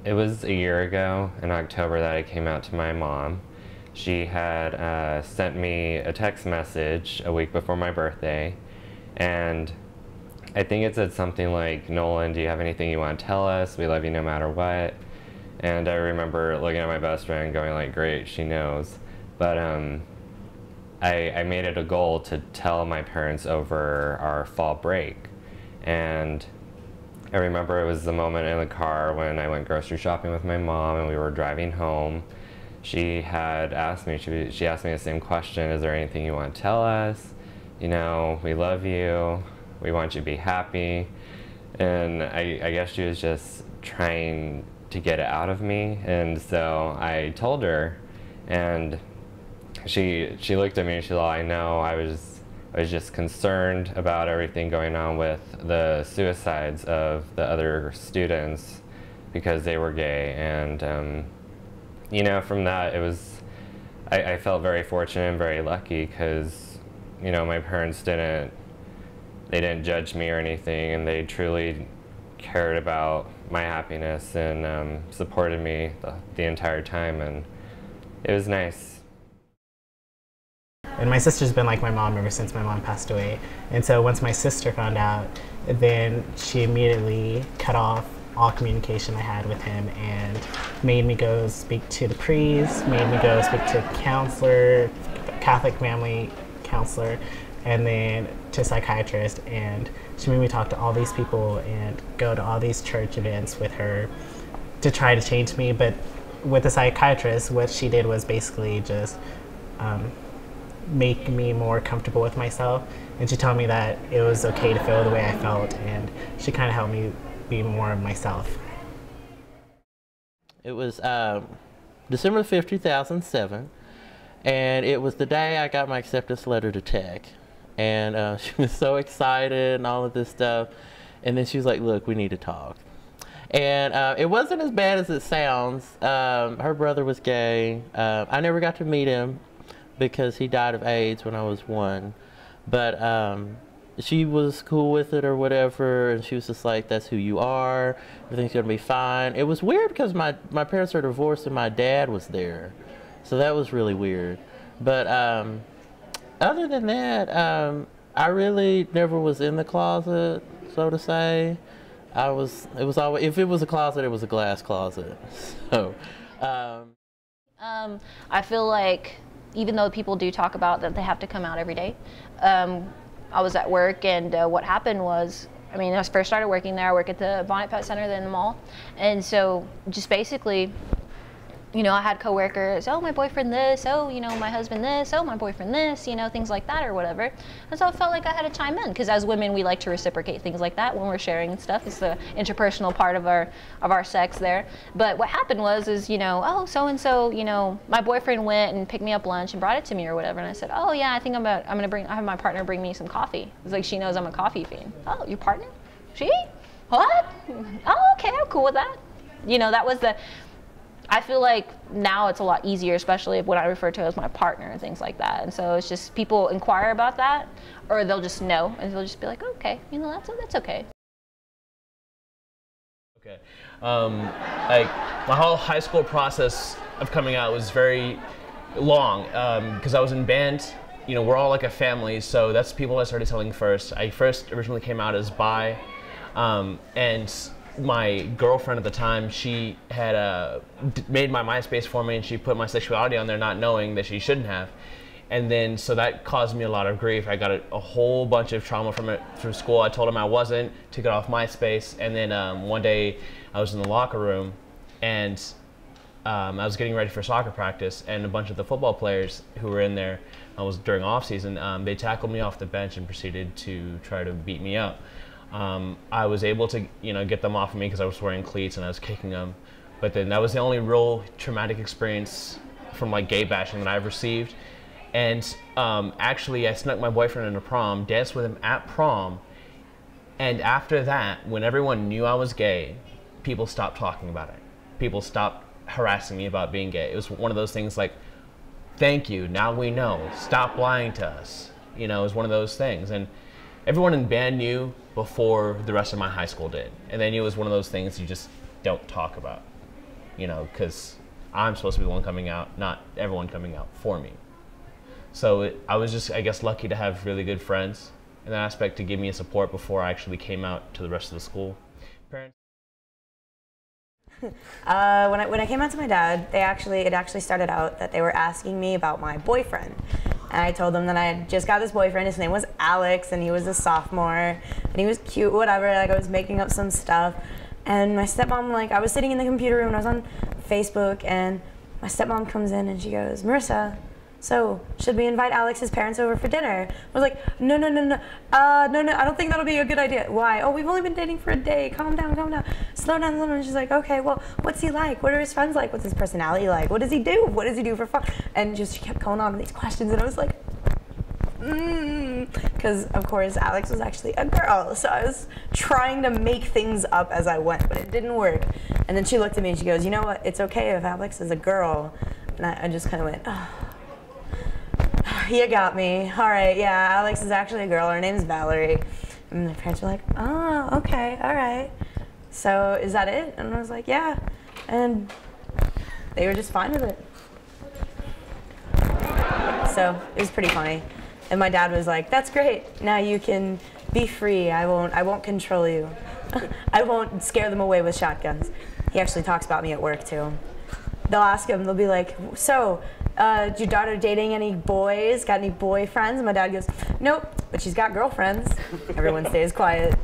It was a year ago in October that I came out to my mom. She had sent me a text message a week before my birthday, and I think it said something like, "Nolan, do you have anything you want to tell us? We love you no matter what." And I remember looking at my best friend going like, "Great, she knows." But I made it a goal to tell my parents over our fall break. And I remember it was the moment in the car when I went grocery shopping with my mom and we were driving home. She had asked me, she asked me the same question, "Is there anything you want to tell us? You know, we love you, we want you to be happy." And I guess she was just trying to get it out of me. And so I told her, and she looked at me and she thought, "I know, I was just concerned about everything going on with the suicides of the other students because they were gay." And you know, from that, I felt very fortunate and very lucky because, you know, my parents they didn't judge me or anything, and they truly cared about my happiness and supported me the entire time, and it was nice. And my sister's been like my mom ever since my mom passed away. And so once my sister found out, then she immediately cut off all communication I had with him and made me go speak to the priest, made me go speak to a counselor, Catholic family counselor, and then to a psychiatrist. And she made me talk to all these people and go to all these church events with her to try to change me. But with the psychiatrist, what she did was basically just make me more comfortable with myself. And she told me that it was okay to feel the way I felt, and she kind of helped me be more of myself. It was December 5th, 2007, and it was the day I got my acceptance letter to Tech. And she was so excited and all of this stuff. And then she was like, "Look, we need to talk." And it wasn't as bad as it sounds. Her brother was gay. I never got to meet him because he died of AIDS when I was 1. But she was cool with it or whatever, and she was just like, "That's who you are, everything's gonna be fine." It was weird because my parents are divorced and my dad was there, so that was really weird. But other than that, I really never was in the closet, so to say. It was always, if it was a closet, it was a glass closet. So I feel like even though people do talk about that they have to come out every day, I was at work, and what happened was, I mean, when I first started working there, I work at the Bonnet Pet Center, then the mall, and so just basically, you know, I had coworkers, "Oh, my boyfriend this, oh, you know, my husband this, oh, my boyfriend this," you know, things like that or whatever. And so I felt like I had to chime in, because as women, we like to reciprocate things like that when we're sharing and stuff. It's the interpersonal part of our sex there. But what happened was, you know, "Oh, so-and-so, you know, my boyfriend went and picked me up lunch and brought it to me," or whatever. And I said, "Oh, yeah, I think I have my partner bring me some coffee." It's like, she knows I'm a coffee fiend. "Oh, your partner? She? What? Oh, okay, I'm cool with that." You know, that was I feel like now it's a lot easier, especially when I refer to as my partner and things like that. And so it's just, people inquire about that, or they'll just know, and they'll just be like, "Okay, you know, that's okay." Okay. Like, my whole high school process of coming out was very long, because I was in band. You know, we're all like a family, so that's people I started telling first. I first originally came out as bi, and my girlfriend at the time, she had made my MySpace for me, and she put my sexuality on there not knowing that she shouldn't have. And then, so that caused me a lot of grief. I got a whole bunch of trauma from it through school. I told him I wasn't, took it off MySpace, and then one day I was in the locker room, and I was getting ready for soccer practice, and a bunch of the football players who were in there, I was during off season, they tackled me off the bench and proceeded to try to beat me up. I was able to, you know, get them off of me because I was wearing cleats and I was kicking them. But then that was the only real traumatic experience from like gay bashing that I've received. And actually, I snuck my boyfriend into prom, danced with him at prom, and after that, when everyone knew I was gay, people stopped talking about it. People stopped harassing me about being gay. It was one of those things like, "Thank you, now we know. Stop lying to us." You know, it was one of those things. And everyone in band knew before the rest of my high school did. And they knew it was one of those things you just don't talk about. you know, because I'm supposed to be the one coming out, not everyone coming out for me. So I was just, I guess, lucky to have really good friends in that aspect to give me a support before I actually came out to the rest of the school. Parents. When I came out to my dad, it actually started out that they were asking me about my boyfriend. And I told them that I had just got this boyfriend. His name was Alex, and he was a sophomore, and he was cute, whatever. Like, I was making up some stuff. And my stepmom, like, I was sitting in the computer room, and I was on Facebook, and my stepmom comes in, and she goes, Marissa, so should we invite Alex's parents over for dinner? I was like, no, no, I don't think that'll be a good idea. Why? Oh, we've only been dating for a day. Calm down, slow down. And she's like, okay, well, what's he like? What are his friends like? What's his personality like? What does he do? What does he do for fun? And just she kept going on with these questions, and I was like, because of course Alex was actually a girl, so I was trying to make things up as I went, but it didn't work. And then she looked at me and she goes, you know what? It's okay if Alex is a girl. And I just kind of went, oh. You got me. All right, yeah, Alex is actually a girl. Her name's Valerie. And my parents were like, oh, okay, all right. So is that it? And I was like, yeah. And they were just fine with it. So it was pretty funny. And my dad was like, that's great. Now you can be free. I won't control you. I won't scare them away with shotguns. He actually talks about me at work too. They'll ask him, they'll be like, so, is your daughter dating any boys? Got any boyfriends? And my dad goes, nope, but she's got girlfriends. Everyone stays quiet.